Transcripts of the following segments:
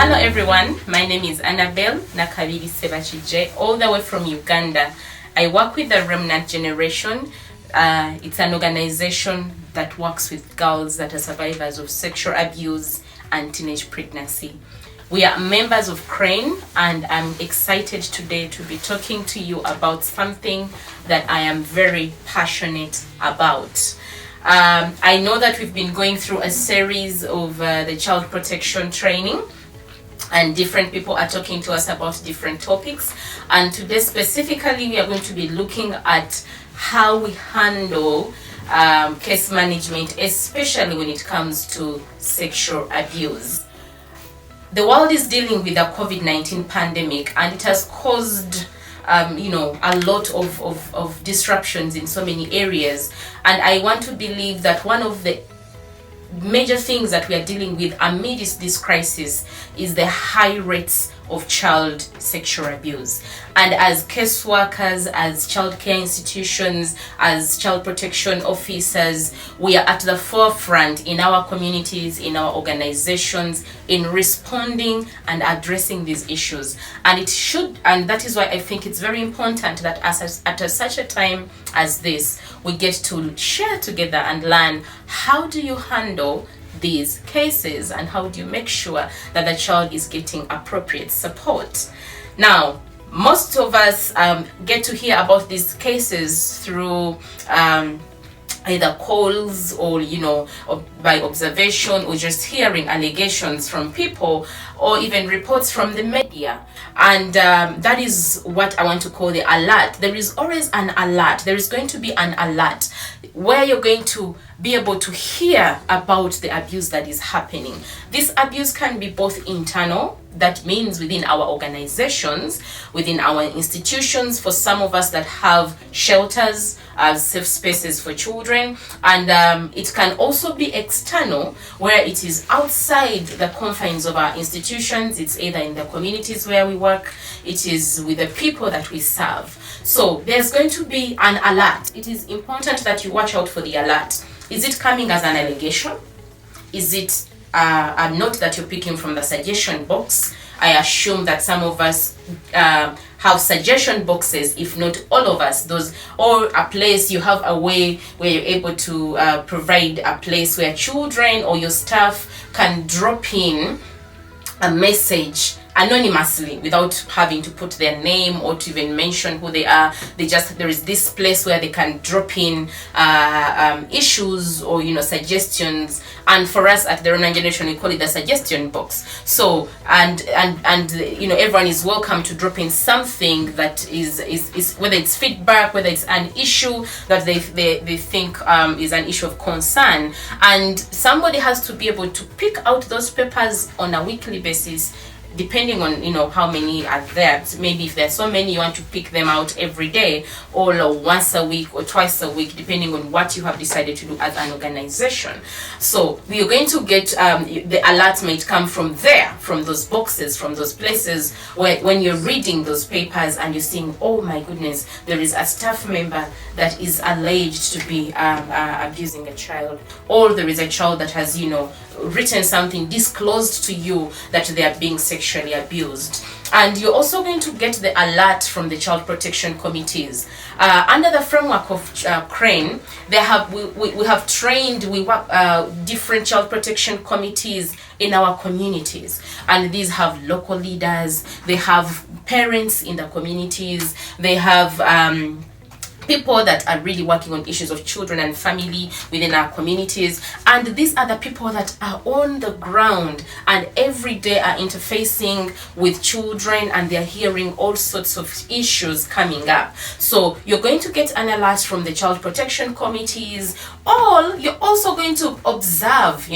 Hello everyone, my name is Annabelle Nakabiri Sebachije, all the way from Uganda. I work with the Remnant Generation. It's an organization that works with girls that are survivors of sexual abuse and teenage pregnancy. We are members of CRANE, and I'm excited today to be talking to you about something that I am very passionate about. I know that we've been going through a series of the child protection training, and different people are talking to us about different topics. And today specifically, we are going to be looking at how we handle case management, especially when it comes to sexual abuse. The world is dealing with the COVID-19 pandemic, and it has caused a lot of disruptions in so many areas. And I want to believe that one of the major things that we are dealing with amidst this crisis is the high rates of child sexual abuse. And as caseworkers, as child care institutions, as child protection officers, we are at the forefront in our communities, in our organizations, in responding and addressing these issues. And that is why I think it's very important that at such a time as this, we get to share together and learn, how do you handle these cases and how do you make sure that the child is getting appropriate support. Now, most of us get to hear about these cases through either calls or by observation, or just hearing allegations from people, or even reports from the media. And that is what I want to call the alert. There is always an alert. There is going to be an alert where you're going to be able to hear about the abuse that is happening. This abuse can be both internal, that means within our organizations, within our institutions, for some of us that have shelters, safe spaces for children, and it can also be external, where it is outside the confines of our institutions. It's either in the communities where we work, it is with the people that we serve. So there's going to be an alert. It is important that you watch out for the alert. Is it coming as an allegation? Is it a note that you're picking from the suggestion box? I assume that some of us have suggestion boxes, if not all of us, or a place, you have a way where you're able to provide a place where children or your staff can drop in a message anonymously without having to put their name or to even mention who they are. There is this place where they can drop in issues or suggestions. And for us at the Remnant Generation, we call it the suggestion box. So and everyone is welcome to drop in something that is whether it's feedback, whether it's an issue that they think is an issue of concern, and somebody has to be able to pick out those papers on a weekly basis, depending on how many are there. Maybe if there's so many, you want to pick them out every day, or once a week or twice a week, depending on what you have decided to do as an organization. So we are going to get the alert might come from there, from those boxes, from those places where when you're reading those papers and you're seeing, oh my goodness, there is a staff member that is alleged to be abusing a child, or there is a child that has written something, disclosed to you that they are being sexually abused. And you're also going to get the alert from the child protection committees. Under the framework of CRANE, we have trained different child protection committees in our communities, and these have local leaders, they have parents in the communities, they have people that are really working on issues of children and family within our communities. And these are the people that are on the ground and every day are interfacing with children, and they're hearing all sorts of issues coming up. So you're going to get an alert from the child protection committees, or you're also going to observe,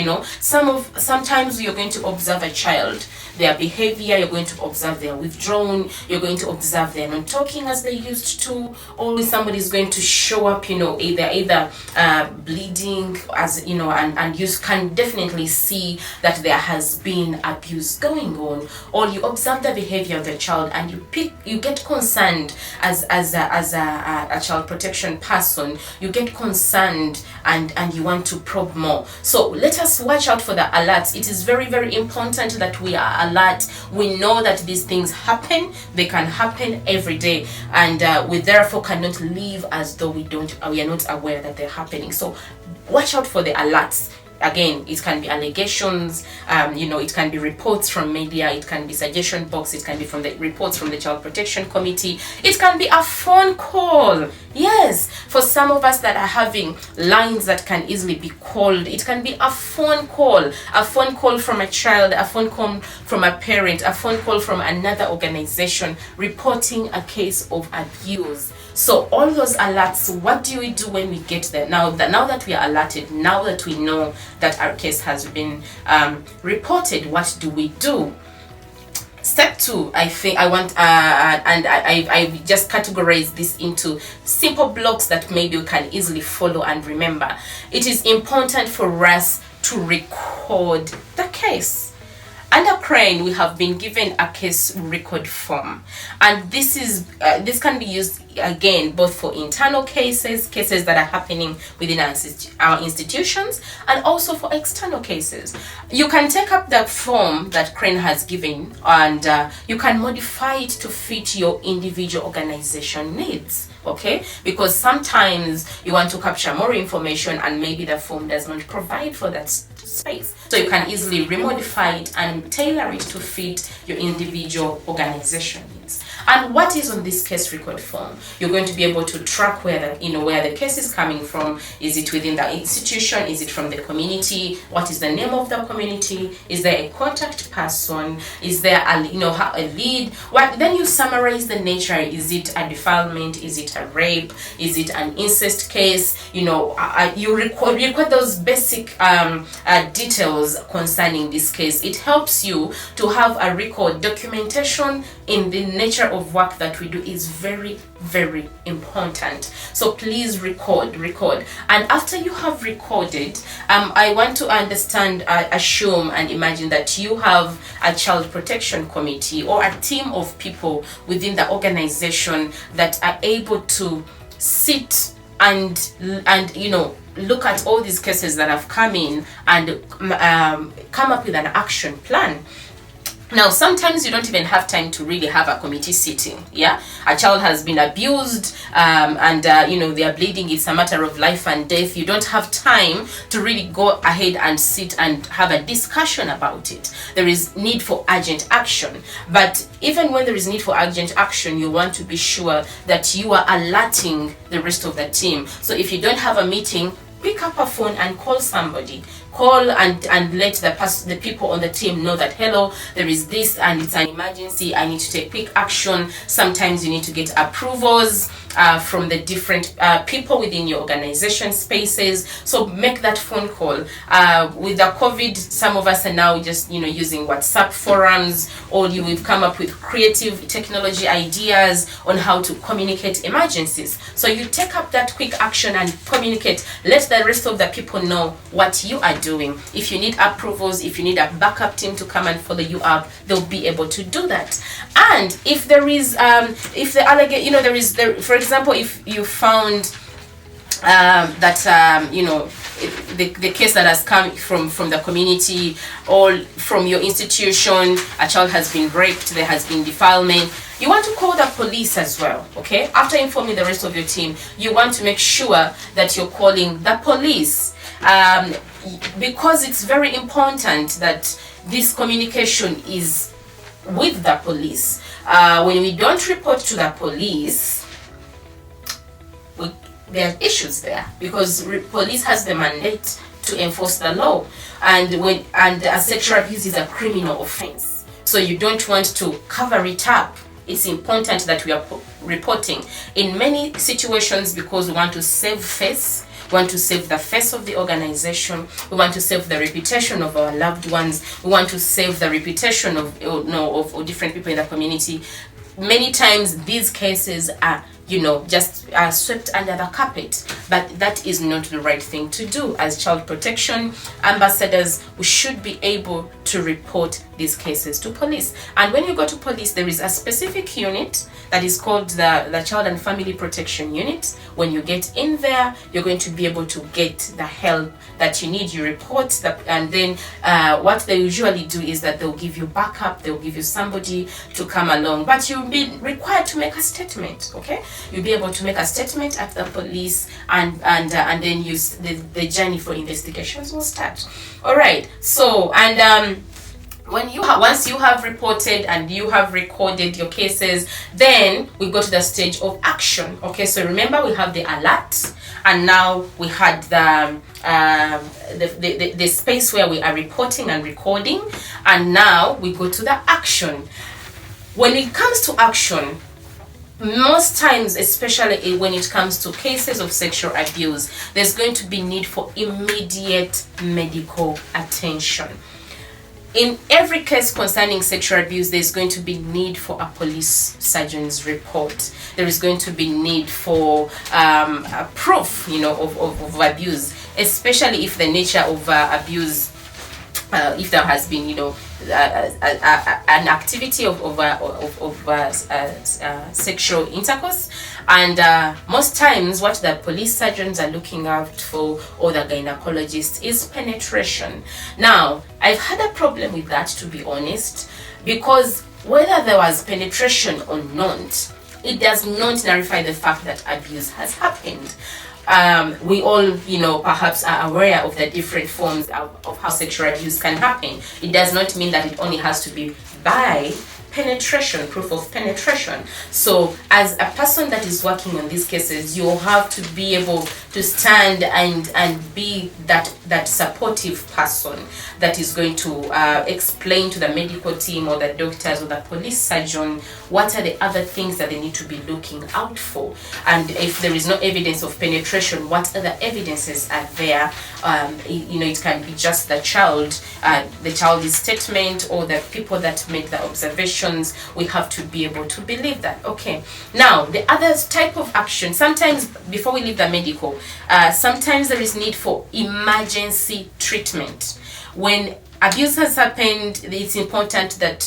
sometimes you're going to observe a child, their behavior, you're going to observe they're withdrawn, you're going to observe they're not talking as they used to, always somebody's is going to show up, either bleeding, as and you can definitely see that there has been abuse going on, or you observe the behavior of the child and you get concerned as a child protection person, you get concerned and you want to probe more. So let us watch out for the alerts. It is very, very important that we are alert. We know that these things happen. They can happen every day, and we therefore cannot live as though we are not aware that they're happening. So watch out for the alerts. Again, it can be allegations, it can be reports from media, it can be suggestion box, it can be from the reports from the Child Protection Committee, it can be a phone call. Yes, for some of us that are having lines that can easily be called, it can be a phone call from a child, a phone call from a parent, a phone call from another organization reporting a case of abuse. So all those alerts, what do we do when we get there? Now that we are alerted, now that we know that our case has been reported, what do we do? Step 2, I think I want, and I just categorize this into simple blocks that maybe you can easily follow and remember. It is important for us to record the case. Under CRANE, we have been given a case record form, and this can be used again both for internal cases that are happening within our institutions, and also for external cases. You can take up the form that CRANE has given, and you can modify it to fit your individual organization needs. Okay, because sometimes you want to capture more information and maybe the form does not provide for that space. So you can easily remodify it and tailor it to fit your individual organization needs. And what is on this case record form? You're going to be able to track where the case is coming from. Is it within the institution? Is it from the community? What is the name of the community? Is there a contact person? Is there a lead? Then you summarize the nature. Is it a defilement? Is it a rape? Is it an incest case? You record those basic details concerning this case. It helps you to have a record. Documentation in the nature of work that we do is very, very important. So please record. And after you have recorded, I want to understand, assume and imagine that you have a child protection committee or a team of people within the organization that are able to sit and look at all these cases that have come in and come up with an action plan. Now, sometimes you don't even have time to really have a committee sitting. Yeah, a child has been abused, and they are bleeding. It's a matter of life and death. You don't have time to really go ahead and sit and have a discussion about it. There is need for urgent action. But even when there is need for urgent action, you want to be sure that you are alerting the rest of the team. So if you don't have a meeting, pick up a phone and call somebody. Call and let the people on the team know that, hello, there is this and it's an emergency. I need to take quick action. Sometimes you need to get approvals from the different people within your organization spaces. So make that phone call. With the COVID, some of us are now just using WhatsApp forums, or we've come up with creative technology ideas on how to communicate emergencies. So you take up that quick action and communicate. Let the rest of the people know what you are doing. If you need approvals, if you need a backup team to come and follow you up, they'll be able to do that. And if there is, if the allegation, for example, if you found that the case that has come from the community or from your institution, a child has been raped, there has been defilement, you want to call the police as well. Okay, after informing the rest of your team, you want to make sure that you're calling the police, because it's very important that this communication is with the police. When we don't report to the police, there are issues there, because police has the mandate to enforce the law, and a sexual abuse is a criminal offense. So you don't want to cover it up. It's important that we are reporting in many situations, because we want to save face. We want to save the face of the organization. We want to save the reputation of our loved ones. We want to save the reputation of different people in the community. many times these cases are, just swept under the carpet, but that is not the right thing to do. As child protection ambassadors, we should be able to report these cases to police. And when you go to police, there is a specific unit that is called the Child and Family Protection Unit. When you get in there, you're going to be able to get the help that you need. You report that, and then what they usually do is that they'll give you backup, they'll give you somebody to come along, but you'll be required to make a statement. Okay, you'll be able to make a statement at the police, and then the journey for investigations will start. All right, so once you have reported and you have recorded your cases, then we go to the stage of action. Okay, so remember, we have the alert, and now we had the space where we are reporting and recording, and now we go to the action. When it comes to action, most times, especially when it comes to cases of sexual abuse, there's going to be need for immediate medical attention. In every case concerning sexual abuse, there's going to be need for a police surgeon's report. There is going to be need for a proof, of abuse, especially if the nature of abuse, if there has been, an activity of sexual intercourse. And most times what the police surgeons are looking out for, or the gynecologist, is penetration. Now, I've had a problem with that, to be honest, because whether there was penetration or not, it does not nullify the fact that abuse has happened. We all, perhaps are aware of the different forms of how sexual abuse can happen. It does not mean that it only has to be by penetration, proof of penetration. So as a person that is working on these cases, you have to be able to stand and be that supportive person that is going to explain to the medical team or the doctors or the police surgeon what are the other things that they need to be looking out for. And if there is no evidence of penetration, what other evidences are there? It can be just the child's statement, or the people that make the observation. We have to be able to believe that. Okay, now the other type of action, sometimes before we leave the medical, sometimes there is need for emergency treatment. When abuse has happened, it's important that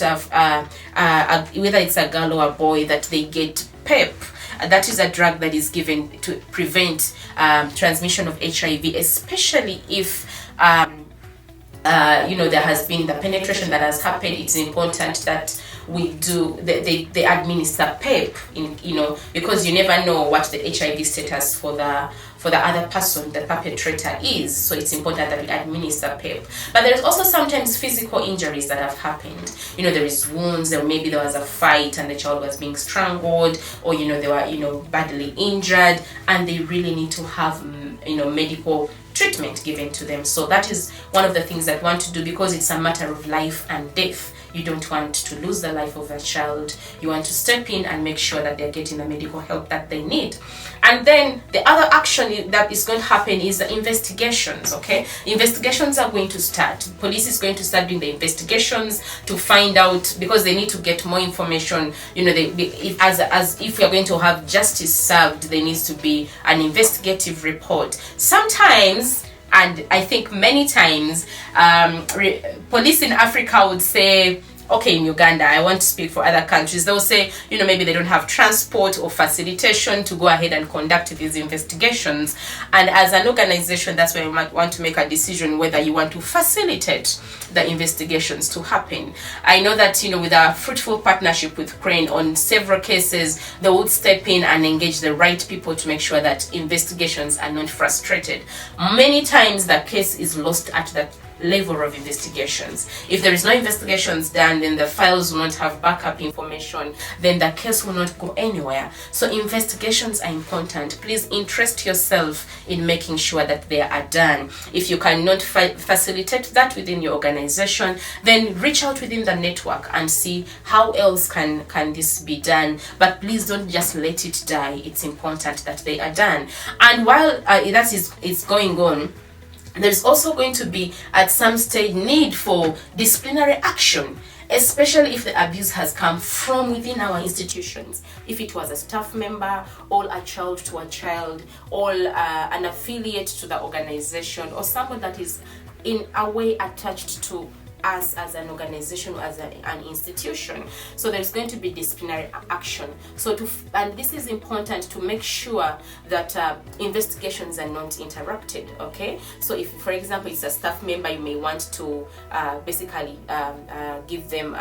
whether it's a girl or a boy, that they get PEP. That is a drug that is given to prevent transmission of HIV, especially if there has been the penetration that has happened. It's important that they administer PEP, because you never know what the HIV status for the other person, the perpetrator, is. So it's important that we administer PEP. But there's also sometimes physical injuries that have happened. There is wounds, or maybe there was a fight and the child was being strangled, or they were badly injured, and they really need to have medical treatment given to them. So that is one of the things that we want to do, because it's a matter of life and death. You don't want to lose the life of a child. You want to step in and make sure that they're getting the medical help that they need. And then the other action that is going to happen is the investigations. Okay, investigations are going to start. Police is going to start doing the investigations to find out, because they need to get more information. If we are going to have justice served, there needs to be an investigative report. Sometimes, and I think many times, police in Africa would say, okay, in Uganda, I want to speak for other countries, they'll say, maybe they don't have transport or facilitation to go ahead and conduct these investigations. And as an organization, that's where you might want to make a decision whether you want to facilitate the investigations to happen. I know that, with our fruitful partnership with Crane, on several cases, they would step in and engage the right people to make sure that investigations are not frustrated. Many times the case is lost at that level of investigations. If there is no investigations done, then the files will not have backup information, then the case will not go anywhere. So investigations are important. Please interest yourself in making sure that they are done. If you cannot facilitate that within your organization, then reach out within the network and see how else can this be done. But please don't just let it die. It's important that they are done. And while that is going on, there's also going to be at some stage need for disciplinary action. especially if the abuse has come from within our institutions. If it was a staff member, or a child to a child, or an affiliate to the organization, or someone that is in a way attached to us as an organization or as an institution. So there's going to be disciplinary action. And this is important to make sure that investigations are not interrupted. Okay, so if, for example, it's a staff member, you may want to basically give them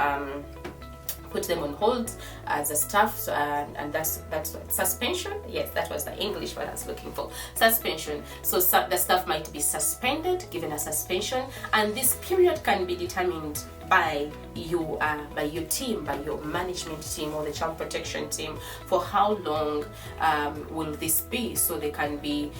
put them on hold as a staff, and that's suspension. Yes, that was the English word I was looking for, suspension. So the staff might be suspended, given a suspension, and this period can be determined by you, by your team, by your management team or the child protection team, for how long will this be. So they can be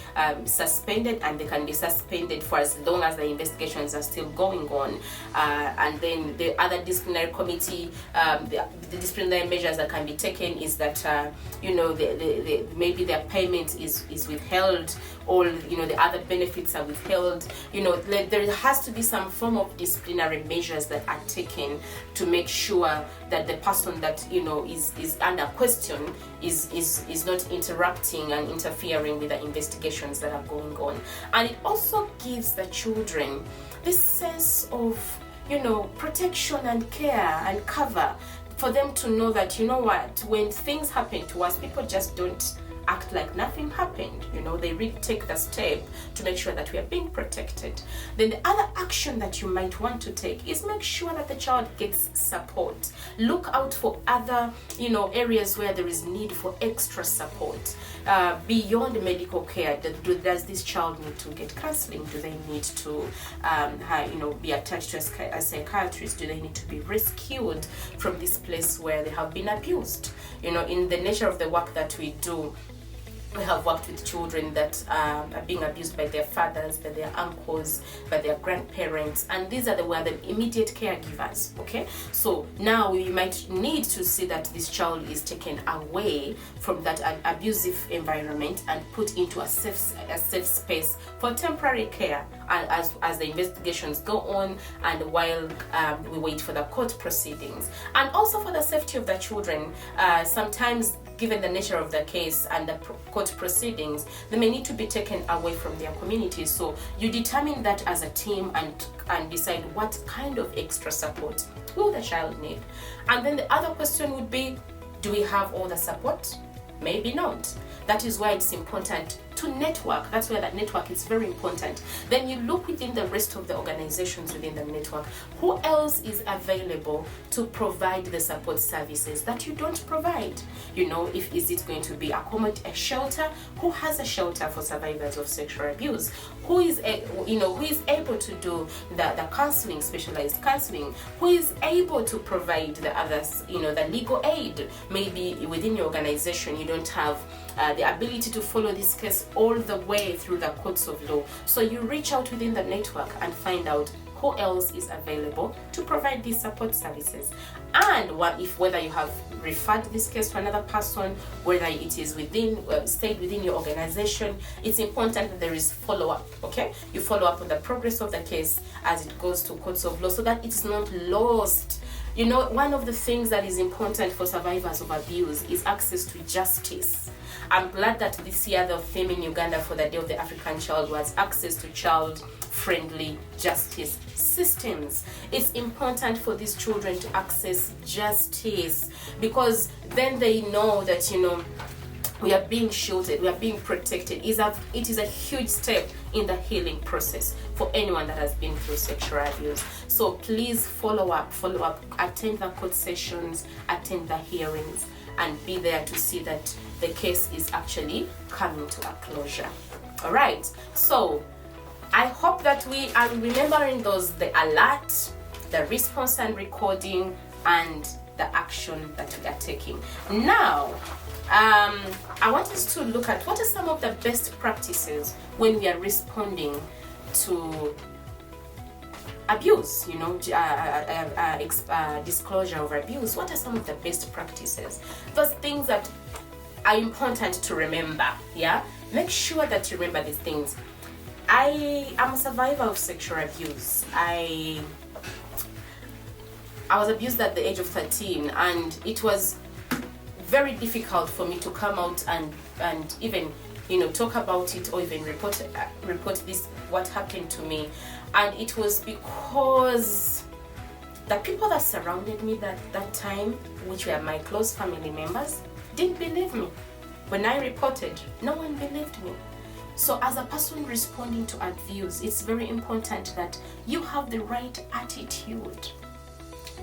suspended, and they can be suspended for as long as the investigations are still going on. And then the other disciplinary committee, the disciplinary measures that can be taken is that maybe their payment is withheld, or the other benefits are withheld. There has to be some form of disciplinary measures that are taken to make sure that the person that is under question is not interrupting and interfering with the investigations that are going on. And it also gives the children this sense of protection and care and cover, for them to know that when things happen to us, people just don't act like nothing happened. They really take the step to make sure that we are being protected. Then the other action that you might want to take is make sure that the child gets support. Look out for other areas where there is need for extra support beyond medical care. Does this child need to get counseling? Do they need to be attached to a psychiatrist? Do they need to be rescued from this place where they have been abused? In the nature of the work that we do, we have worked with children that are being abused by their fathers, by their uncles, by their grandparents, and these are the immediate caregivers. Okay, so now we might need to see that this child is taken away from that abusive environment and put into a safe space for temporary care, and as the investigations go on, and while we wait for the court proceedings, and also for the safety of the children. Sometimes, given the nature of the case and the court proceedings, they may need to be taken away from their communities. So you determine that as a team and decide what kind of extra support will the child need. And then the other question would be, do we have all the support? Maybe not. That is why it's important to network. That's where that network is very important. Then you look within the rest of the organizations within the network. Who else is available to provide the support services that you don't provide? Is it going to be a shelter? Who has a shelter for survivors of sexual abuse? Who is able to do the counseling, specialized counseling? Who is able to provide the others, the legal aid? Maybe within your organization you don't have the ability to follow this case all the way through the courts of law. So you reach out within the network and find out who else is available to provide these support services. And whether you have referred this case to another person, whether it is stayed within your organization, it's important that there is follow-up. Okay, you follow up on the progress of the case as it goes to courts of law, so that it's not lost. One of the things that is important for survivors of abuse is access to justice. I'm glad that this year the theme in Uganda for the Day of the African Child was access to child-friendly justice systems. It's important for these children to access justice, because then they know that we are being shielded, we are being protected. It is a huge step in the healing process for anyone that has been through sexual abuse. So please follow up, attend the court sessions, attend the hearings, and be there to see that the case is actually coming to a closure. All right, so I hope that we are remembering the alert, the response and recording, and the action that we are taking. Now, I want us to look at what are some of the best practices when we are responding to abuse, disclosure of abuse. What are some of the best practices? Those things that are important to remember. Yeah, make sure that you remember these things. I am a survivor of sexual abuse. I was abused at the age of 13, and it was very difficult for me to come out and even talk about it, or even report this, what happened to me. And it was because the people that surrounded me that time, which were my close family members, didn't believe me. When I reported, no one believed me. So as a person responding to abuse, it's very important that you have the right attitude.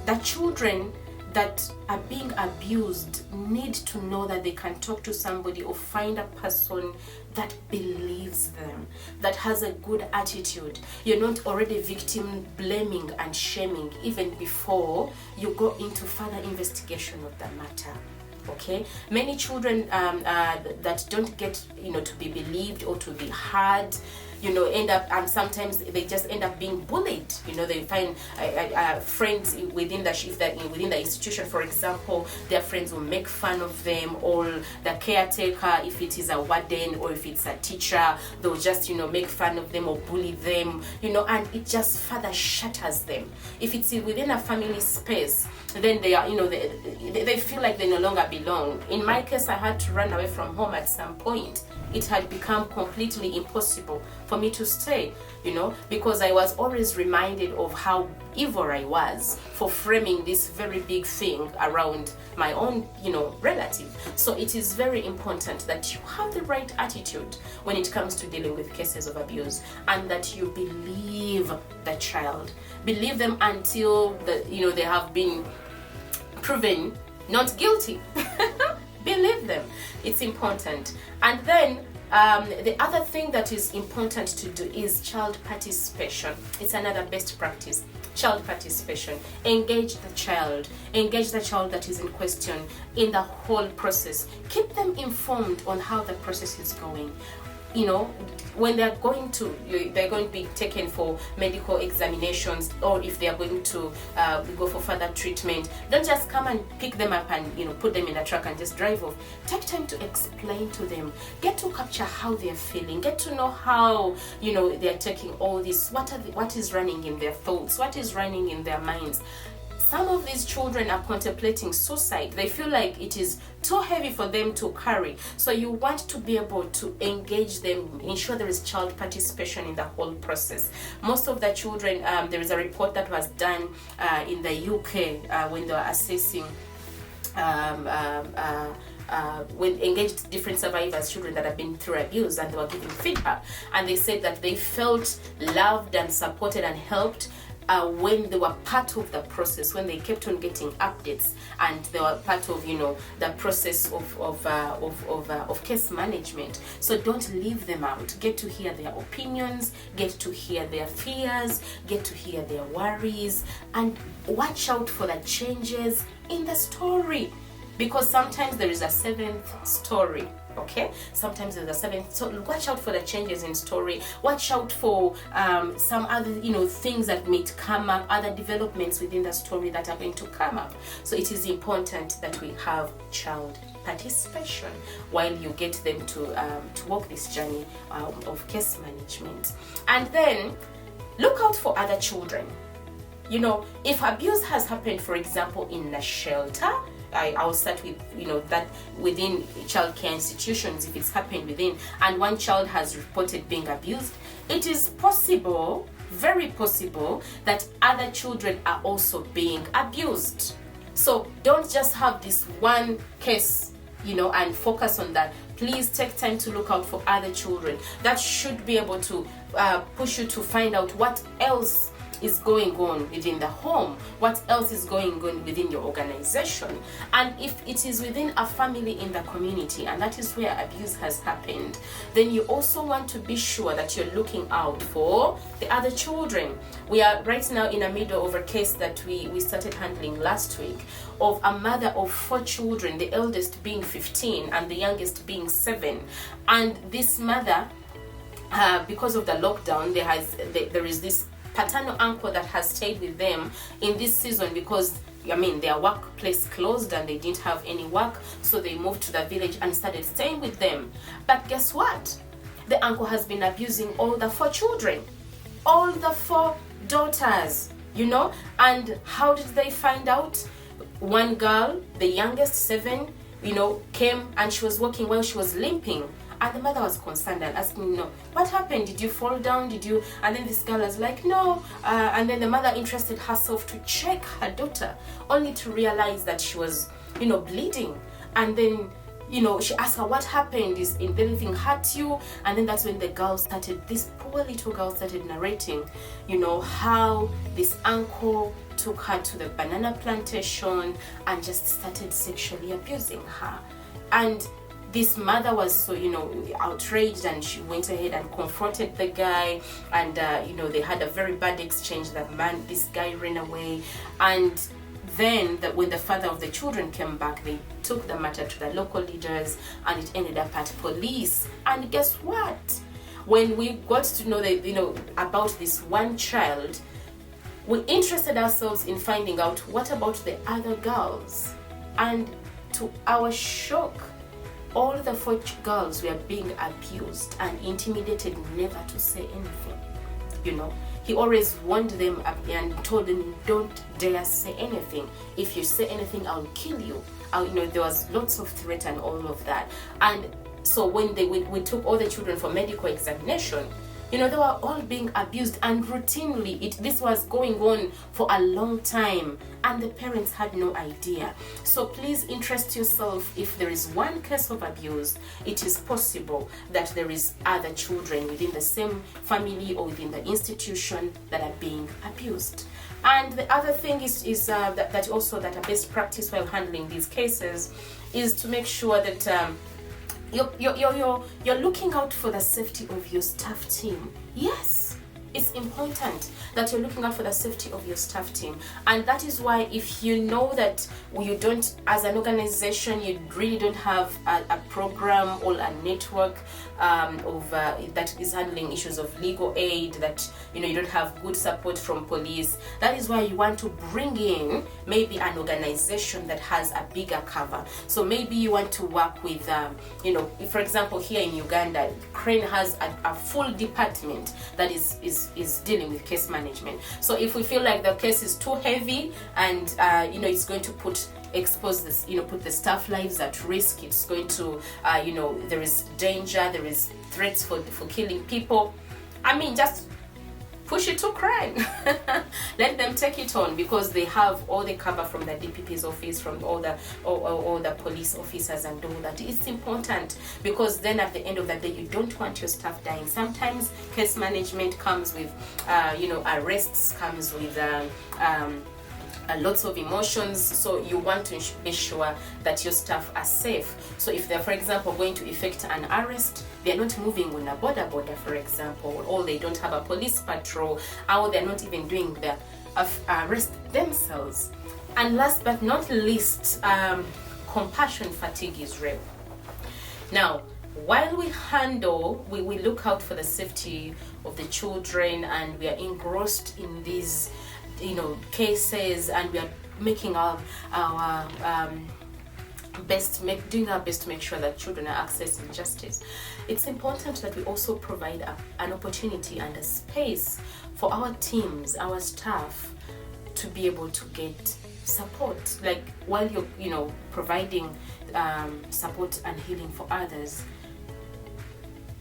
The children that are being abused need to know that they can talk to somebody or find a person that believes them, that has a good attitude. You're not already victim blaming and shaming even before you go into further investigation of the matter. Okay, many children that don't get to be believed or to be heard, end up, and sometimes they just end up being bullied. They find friends within the institution, for example, their friends will make fun of them, or the caretaker, if it is a warden or if it's a teacher, they'll just make fun of them or bully them, and it just further shatters them. If it's within a family space, then they are, they feel like they no longer belong. In my case, I had to run away from home at some point. It had become completely impossible for me to stay, because I was always reminded of how evil I was for framing this very big thing around my own, relative. So it is very important that you have the right attitude when it comes to dealing with cases of abuse, and that you believe the child. Believe them until they have been proven not guilty. Believe them. It's important. And then the other thing that is important to do is child participation. It's another best practice. Child participation. Engage the child that is in question in the whole process. Keep them informed on how the process is going. When they're going to be taken for medical examinations, or if they are going to go for further treatment, don't just come and pick them up and put them in a truck and just drive off. Take time to explain to them. Get to capture how they're feeling. Get to know how they're taking all this. What is running in their thoughts? What is running in their minds? Some of these children are contemplating suicide. They feel like it is too heavy for them to carry. So you want to be able to engage them, ensure there is child participation in the whole process. Most of the children, there is a report that was done in the UK when they were assessing when engaged different survivors, children that have been through abuse, and they were giving feedback, and they said that they felt loved and supported and helped when they were part of the process, when they kept on getting updates, and they were part of the process of case management. So don't leave them out. Get to hear their opinions, get to hear their fears, get to hear their worries, and watch out for the changes in the story, because sometimes there is a seventh story. Okay, sometimes there's a seventh. So watch out for the changes in story. Watch out for some other things that may come up, other developments within the story that are going to come up. So it is important that we have child participation while you get them to walk this journey of case management. And then look out for other children. If abuse has happened, for example, in a shelter, I'll start with that within childcare institutions. If it's happened within, and one child has reported being abused, it is possible, very possible, that other children are also being abused. So don't just have this one case and focus on that. Please take time to look out for other children. That should be able to push you to find out what else is going on within the home, what else is going on within your organization. And if it is within a family in the community, and that is where abuse has happened, then you also want to be sure that you're looking out for the other children. We are right now in the middle of a case that we started handling last week, of a mother of 4 children, the eldest being 15 and the youngest being 7. And this mother, because of the lockdown, there is this paternal uncle that has stayed with them in this season, because their workplace closed and they didn't have any work, so they moved to the village and started staying with them. But guess what? The uncle has been abusing all the 4 children, all the 4 daughters. you know. And how did they find out? One girl, the youngest, 7, you know, came and she was walking while she was limping. And the mother was concerned and asking, you know, what happened? Did you fall down? Did you? And then this girl was like, no. And then the mother interested herself to check her daughter, only to realize that she was, you know, bleeding. And then, you know, she asked her, what happened? Is anything hurt you? And then that's when the girl started, this poor little girl started narrating, you know, how this uncle took her to the banana plantation and just started sexually abusing her. And this mother was so, you know, outraged, and she went ahead and confronted the guy, and you know, they had a very bad exchange. This guy ran away, and then when the father of the children came back, they took the matter to the local leaders, and it ended up at police. And guess what? When we got to know that, you know, about this one child, we interested ourselves in finding out what about the other girls. And to our shock, all the 4 girls were being abused and intimidated never to say anything. You know, he always warned them and told them, don't dare say anything. If you say anything, I'll kill you. You know, there was lots of threat and all of that. And so when we took all the children for medical examination, you know, they were all being abused, and routinely. This was going on for a long time, and the parents had no idea. So please interest yourself. If there is one case of abuse, it is possible that there is other children within the same family or within the institution that are being abused. And the other thing is that also that a best practice while handling these cases is to make sure that you're looking out for the safety of your staff team. Yes, it's important that you're looking out for the safety of your staff team. And that is why, if you know that you don't, as an organization, you really don't have a program or a network that is handling issues of legal aid, that, you know, you don't have good support from police, that is why you want to bring in maybe an organization that has a bigger cover. So maybe you want to work with, you know, for example, here in Uganda, Crane has a full department that is dealing with case management. So if we feel like the case is too heavy and you know, it's going to put the staff lives at risk, it's going to you know, there is danger, there is threats for killing people, I mean, just push it to crime. Let them take it on, because they have all the cover from the DPP's office, from all the police officers and all that. It's important, because then at the end of the day, you don't want your staff dying. Sometimes case management comes with you know, arrests, comes with lots of emotions, so you want to be sure that your staff are safe. So if they're, for example, going to effect an arrest, they're not moving on a border, for example, or they don't have a police patrol, or they're not even doing the arrest themselves. And last but not least, compassion fatigue is real. Now, while we look out for the safety of the children, and we are engrossed in these, you know, cases, and we are making our doing our best to make sure that children are accessing justice, it's important that we also provide an opportunity and a space for our teams, our staff, to be able to get support. Like, while you're, you know, providing support and healing for others,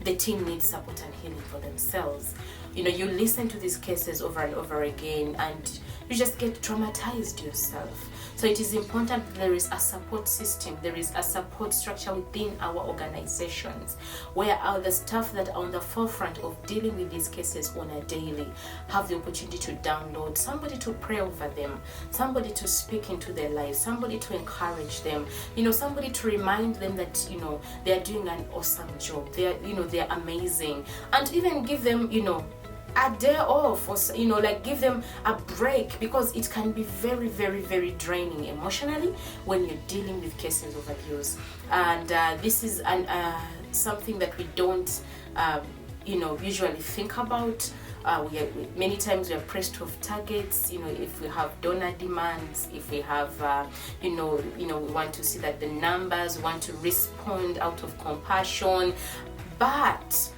the team needs support and healing for themselves. You know, you listen to these cases over and over again, and you just get traumatized yourself. So it is important that there is a support system, there is a support structure within our organizations, where the staff that are on the forefront of dealing with these cases on a daily have the opportunity to download somebody to pray over them, somebody to speak into their lives, somebody to encourage them, you know, somebody to remind them that, you know, they are doing an awesome job, they are, you know, they are amazing, and even give them, you know, a day off, or, you know, like, give them a break, because it can be very, very, very draining emotionally when you're dealing with cases of abuse. And this is something that we don't you know, usually think about. Many times we are pressed with targets, you know, if we have donor demands, if we have you know, we want to see that the numbers, we want to respond out of compassion. But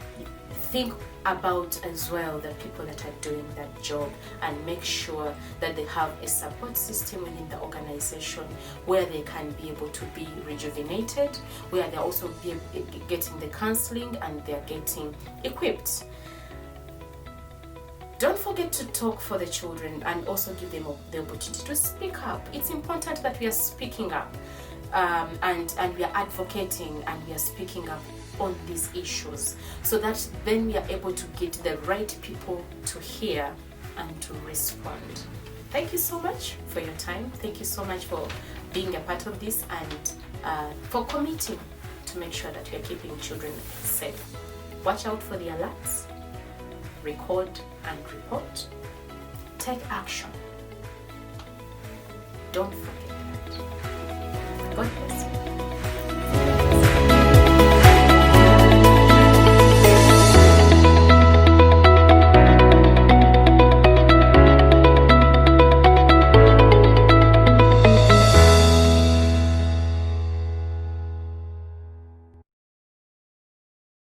think about as well the people that are doing that job, and make sure that they have a support system within the organization where they can be able to be rejuvenated, where they're also getting the counseling and they're getting equipped. Don't forget to talk for the children and also give them the opportunity to speak up. It's important that we are speaking up and we are advocating and we are speaking up on these issues, so that then we are able to get the right people to hear and to respond. Thank you so much for your time. Thank you so much for being a part of this and for committing to make sure that we are keeping children safe. Watch out for the alerts, record and report, take action. Don't forget that. God bless you.